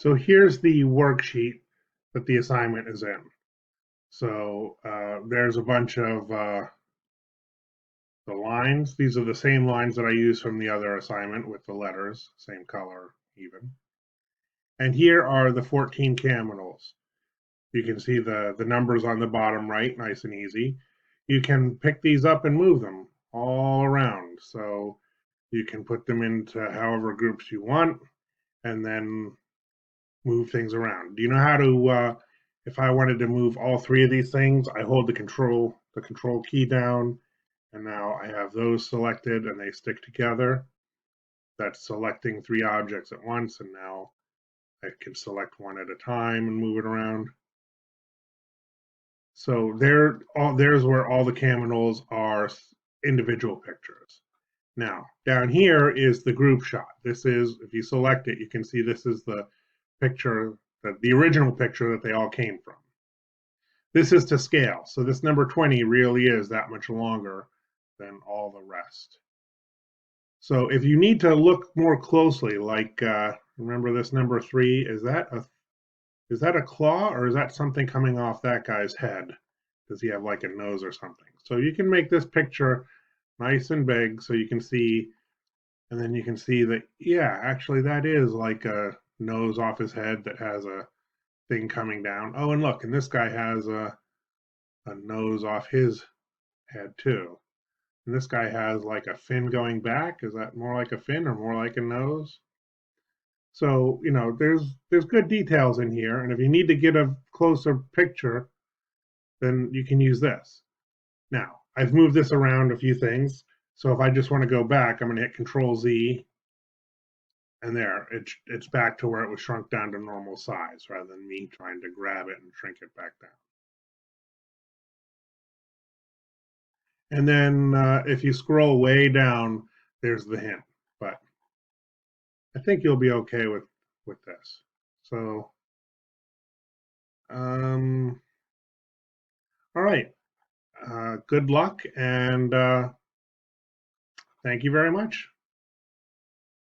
So here's the worksheet that the assignment is in. So there's a bunch of the lines. These are the same lines that I used from the other assignment with the letters, same color even. And here are the 14 Caminals. You can see the numbers on the bottom right, nice and easy. You can pick these up and move them all around. So you can put them into however groups you want and then move things around. Do you know how to, if I wanted to move all three of these things, I hold the control key down, and now I have those selected and they stick together. That's selecting three objects at once, and now I can select one at a time and move it around. So there's where all the Caminals are individual pictures. Now, down here is the group shot. This is, if you select it, you can see this is the picture, the original picture that they all came from. This is to scale. So this number 20 really is that much longer than all the rest. So if you need to look more closely, like remember this number 3, is that a claw, or is that something coming off that guy's head? Does he have like a nose or something? So you can make this picture nice and big so you can see, and then you can see that, yeah, actually that is like a nose off his head that has a thing coming down. Oh, and look, and this guy has a nose off his head too. And this guy has like a fin going back. Is that more like a fin or more like a nose? So, you know, there's good details in here, and if you need to get a closer picture, then you can use this. Now, I've moved this around a few things. So if I just want to go back, I'm going to hit Control Z, and there, it's back to where it was shrunk down to normal size rather than me trying to grab it and shrink it back down. And then if you scroll way down, there's the hint. But I think you'll be okay with this. So, all right. Good luck, and thank you very much.